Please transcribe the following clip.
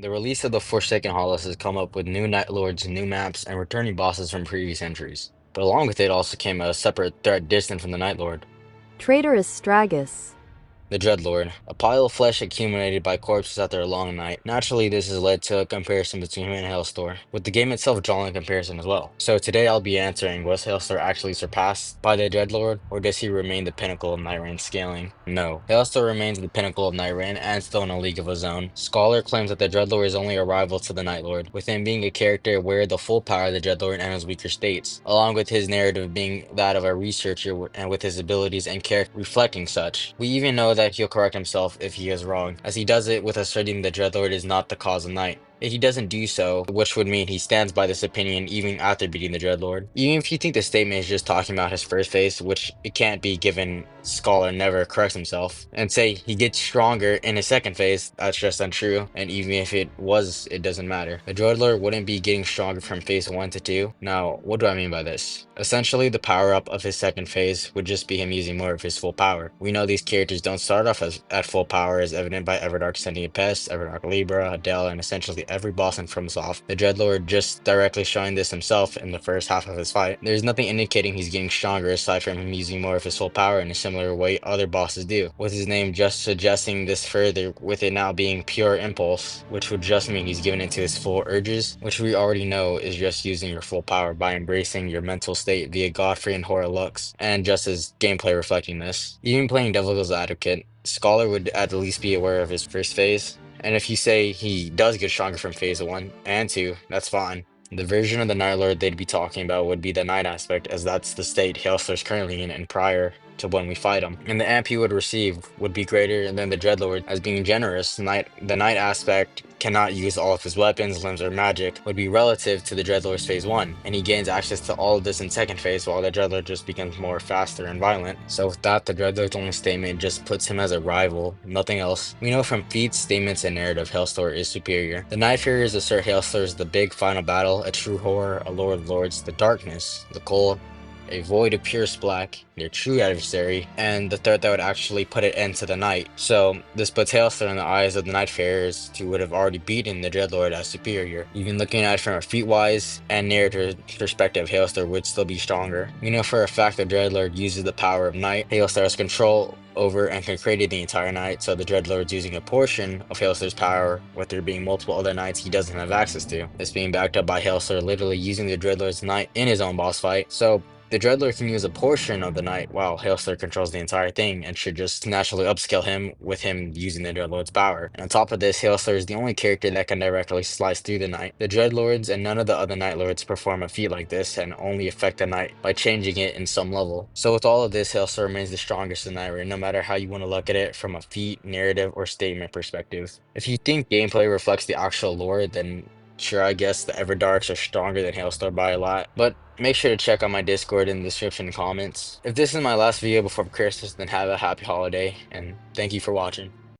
The release of the Forsaken Hollows has come up with new Nightlords, new maps, and returning bosses from previous entries. But along with it also came a separate threat distant from the Nightlord. Traitorous Straghess. The dreglord, a pile of flesh accumulated by corpses after a long night. Naturally, this has led to a comparison between him and Heolstor, with the game itself drawing a comparison as well. So today I'll be answering, was Heolstor actually surpassed by the dreadlord, or does he remain the pinnacle of Night scaling? No. Heolstor remains the pinnacle of Night and still in a league of his own. Scholar claims that the dreadlord is only a rival to the Nightlord, with him being a character aware of the full power of the dreadlord and his weaker states, along with his narrative being that of a researcher and with his abilities and character reflecting such. We even know that he'll correct himself if he is wrong, as he does it with asserting the dreadlord is not the cause of night. If he doesn't do so, which would mean he stands by this opinion even after beating the Dreadlord. Even if you think the statement is just talking about his first phase, which it can't be given Scholar never corrects himself, and say he gets stronger in his second phase, that's just untrue, and even if it was, it doesn't matter. The Dreadlord wouldn't be getting stronger from phase 1 to 2. Now, what do I mean by this? Essentially, the power-up of his second phase would just be him using more of his full power. We know these characters don't start off at full power, as evident by Everdark Sentient Pest, Everdark Libra, Adele, and essentially every boss in FromSoft. The Dreadlord just directly showing this himself in the first half of his fight. There's nothing indicating he's getting stronger aside from him using more of his full power in a similar way other bosses do, with his name just suggesting this further, with it now being pure impulse, which would just mean he's given into his full urges, which we already know is just using your full power by embracing your mental state via Godfrey and Horror Lux, and just as gameplay reflecting this. Even playing Devil's Advocate, Scholar would at least be aware of his first phase, and if you say he does get stronger from phase 1 and 2, that's fine. The version of the Nightlord they'd be talking about would be the night aspect, as that's the state Heolstor's currently in and prior to when we fight him. And the amp he would receive would be greater than the Dreadlord, as being generous. The night aspect cannot use all of his weapons, limbs, or magic, would be relative to the Dreadlord's phase 1, and he gains access to all of this in second phase, while the Dreadlord just becomes more faster and violent. So with that, the Dreadlord's only statement just puts him as a rival, nothing else. We know from feats, statements, and narrative Heolstor is superior. The Night Fearers assert Heolstor is the big final battle, a true horror, a lord of lords, the darkness, the cold, a void of purest black, their true adversary, and the threat that would actually put an end to the night. So this puts Heolstor in the eyes of the Nightfarers who would have already beaten the Dreadlord as superior. Even looking at it from a feat-wise and narrative perspective, Heolstor would still be stronger. We know for a fact that Dreadlord uses the power of night. Heolstor has control over and can create the entire night, so the Dreadlord's using a portion of Heolstor's power, with there being multiple other nights he doesn't have access to. This being backed up by Heolstor literally using the Dreadlord's night in his own boss fight. So the Dreadlord can use a portion of the night while Heolstor controls the entire thing and should just naturally upscale him with him using the Dreadlord's power. And on top of this, Heolstor is the only character that can directly slice through the night. The Dreadlords and none of the other Nightlords perform a feat like this and only affect the night by changing it in some level. So with all of this, Heolstor remains the strongest in Night, no matter how you want to look at it from a feat, narrative, or statement perspective. If you think gameplay reflects the actual lore, then sure, I guess the Everdarks are stronger than Heolstor by a lot, but make sure to check out my Discord in the description and comments. If this is my last video before Christmas, then have a happy holiday, and thank you for watching.